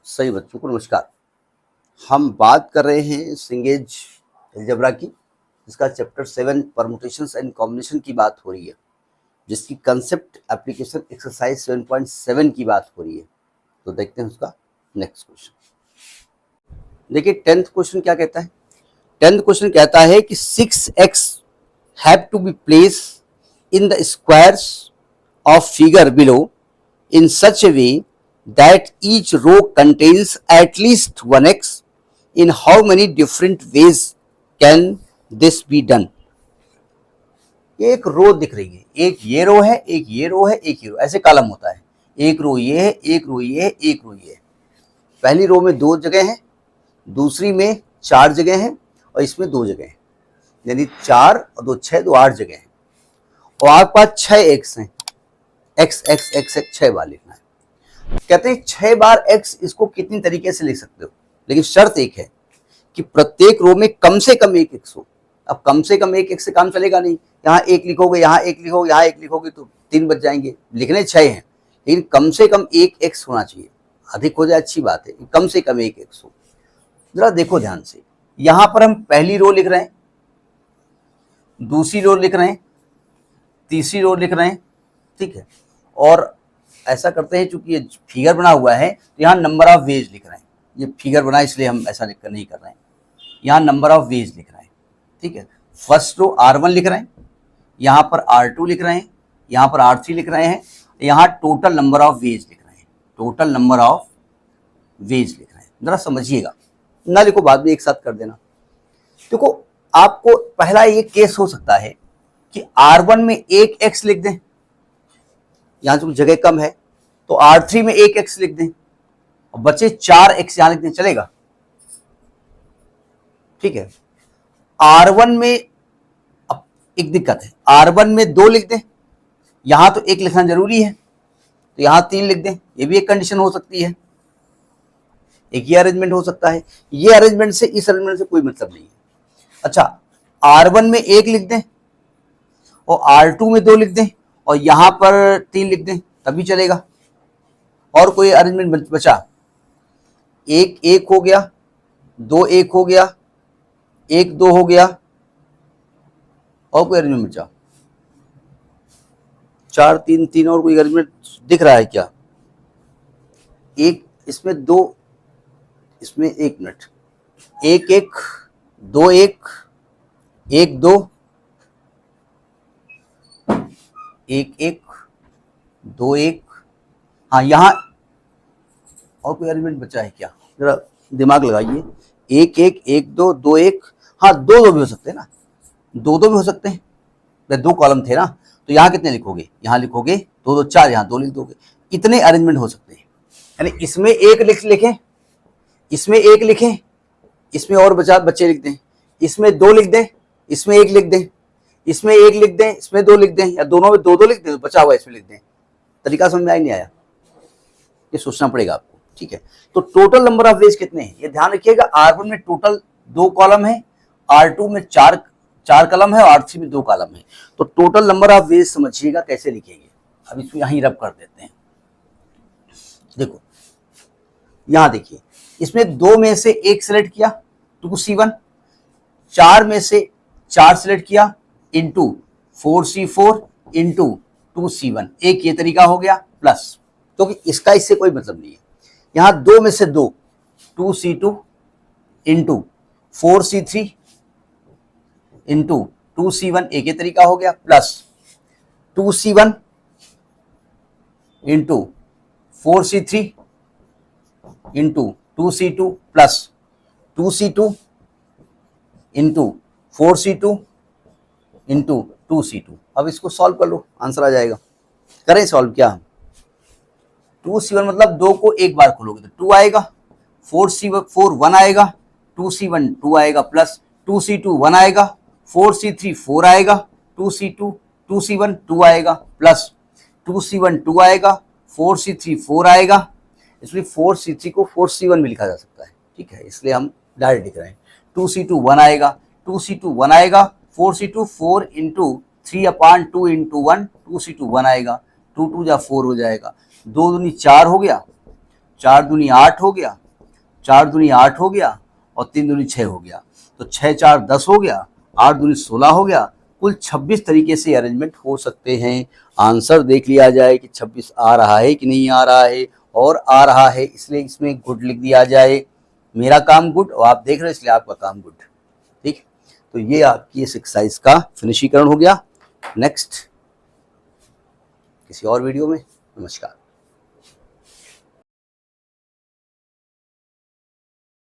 सभी बच्चों को नमस्कार। हम बात कर रहे हैं सिंगेज अलजेब्रा की, जिसका चैप्टर 7 परमुटेशंस एंड कॉम्बिनेशन की बात हो रही है, जिसकी कंसेप्ट एप्लीकेशन एक्सरसाइज 7.7 की बात हो रही है। तो देखते हैं उसका नेक्स्ट क्वेश्चन। देखिए 10th क्वेश्चन क्या कहता है। 10th क्वेश्चन कहता है कि 6x have to be place in the squares of figure below in such a way that each row contains at least 1x. In how many different ways can this be done? एक रो दिख रही है, एक ये रो है, एक ये रो है, एक ये रो, ऐसे कॉलम होता है। एक रो ये है, एक रो ये है, एक रो ये है। पहली रो में 2 जगह है, दूसरी में 4 जगह है और इसमें 2 जगह है, यानी 4 और 2 6, 2 8 जगह है। और आपके पास 6 x हैं, x x x x 6 बार लिखना है। कहते हैं 6 बार x, इसको कितनी तरीके से लिख सकते हो, लेकिन शर्त एक है कि प्रत्येक रो में कम से कम एक x हो। अब कम से कम एक x से काम चलेगा नहीं, यहाँ एक लिखोगे, यहाँ एक लिखोगे, यहाँ एक लिखोगे तो 3 बच जाएंगे। लिखने 6 हैं, लेकिन कम से कम एक x होना चाहिए। अधिक हो जाए अच्छी बात है, कम से कम एक x हो। जरा देखो ध्यान से, यहाँ पर हम पहली रो लिख रहे हैं, दूसरी रो लिख रहे हैं, तीसरी रो लिख रहे हैं, ठीक है। और ऐसा करते हैं, चूंकि ये फिगर बना हुआ है तो यहाँ नंबर ऑफ वेज लिख रहे हैं। ये फिगर बना इसलिए हम ऐसा नहीं कर रहे हैं, यहाँ नंबर ऑफ वेज लिख रहे हैं, ठीक है। फर्स्ट रो R1 लिख रहे हैं, यहाँ पर R2 लिख रहे हैं, यहाँ पर R3 लिख रहे हैं, यहाँ टोटल नंबर ऑफ वेज लिख रहे हैं, टोटल नंबर ऑफ वेज लिख रहे हैं। जरा समझिएगा, ना लिखो बाद में एक साथ कर देना। देखो आपको पहला ये केस हो सकता है कि R1 में एक x लिख दें, यहाँ जो जगह कम है तो R3 में एक x लिख दें और बचे 4 x यहाँ लिख दें, चलेगा, ठीक है। R1 में अब एक दिक्कत है, R1 में 2 लिख दें, यहाँ तो 1 लिखना जरूरी है तो यहाँ 3 लिख दें, ये भी एक कंडीशन हो सकती है। एक ये अरेंजमेंट हो सकता है, ये अरेंजमेंट से इस अरेंजमेंट से कोई मतलब नहीं है। अच्छा, R1 में 1 लिख दें और R2 में 2 लिख दें और यहाँ पर 3 लिख दें, तभी चलेगा। और कोई अरेंजमेंट बचा, 1 1 हो गया, 2 1 हो गया, 1 2 हो गया, और कोई अरेंजमेंट बचा, 4 3 3, और कोई अरेंजमेंट दिख रहा है क्या? एक इसमें 2, इसमें 1 मिनट, 1 1 2 1 1 2 1 1 2 1, हाँ यहाँ और कोई अरेंजमेंट बचा है क्या? जरा दिमाग लगाइए। 1 1 1 2 2 1, हाँ 2 2 भी हो सकते हैं ना, 2 2 भी हो सकते हैं। 2 कॉलम थे ना, तो यहाँ कितने लिखोगे? यहाँ लिखोगे 2 2 4, यहाँ 2 लिख दोगे। इतने अरेंजमेंट हो सकते हैं, यानी इसमें 1 लिखें, इसमें 1 लिखें, इसमें और बच्चे लिख दें, इसमें 2 लिख दें, इसमें 1 लिख दें, इसमें 1 लिख दें, इसमें 2 लिख दें, या दोनों में 2 2 लिख दें, तो बचा हुआ इसमें लिख दें। तरीका समझ में आई नहीं आया? ये सोचना पड़ेगा आपको, ठीक है। तो टोटल नंबर ऑफ वेज कितने हैं ये ध्यान रखिएगा। R1 में टोटल 2 कॉलम है, R2 में 4 कॉलम है और R3 में 2 कॉलम है। तो टोटल नंबर ऑफ वेज समझिएगा कैसे लिखेंगे। अब इसको यहीं रब कर देते हैं। देखो यहां देखिए, इसमें 2 में से 1 सेलेक्ट किया, 2C1, 4 में से 4 सेलेक्ट किया, इंटू 4C4 इंटू 2C1, एक ये तरीका हो गया। प्लस, क्योंकि इसका इससे कोई मतलब नहीं है। यहां 2 में से 2, 2C2 into 4C3 into 2C1, एक ये तरीका हो गया। Plus 2C1 into 4C3 into 2C2 plus 2C2 into 4C2 into 2C2। अब इसको सॉल्व कर लो, आंसर आ जाएगा। करें सॉल्व क्या? 2C1 मतलब 2 को एक बार खोलोगे तो 2 आएगा, 4 1 आएगा, 2C1 2 आएगा, प्लस 2C2 1 आएगा, 4C3 4 आएगा, 2C1 2 आएगा, प्लस 2C1 2 आएगा, 4C3 4 आएगा। इसलिए 4C3 को 4C1 भी लिखा जा सकता है, ठीक है, इसलिए हम डायरेक्ट लिख रहे हैं। 2C2 1 आएगा, 2C2 1 आएगा, 4C2 4 इंटू 3/2 इंटू 1, 2C2 1 आएगा, 2 2 जा 4 हो जाएगा, 2 दूनी 4 हो गया, 4 दूनी 8 हो गया, 4 दूनी 8 हो गया और 3 दूनी 6 हो गया। तो 6 4 10 हो गया, 8 दूनी 16 हो गया। कुल 26 तरीके से अरेंजमेंट हो सकते हैं। आंसर देख लिया जाए कि 26 आ रहा है कि नहीं आ रहा है, और आ रहा है इसलिए इसमें गुड लिख दिया जाए। मेरा काम गुड और आप देख रहे हैं इसलिए आपका काम गुड। ठीक, तो ये आपकी इस एक्सरसाइज का फिनिशीकरण हो गया। नेक्स्ट किसी और वीडियो में। नमस्कार।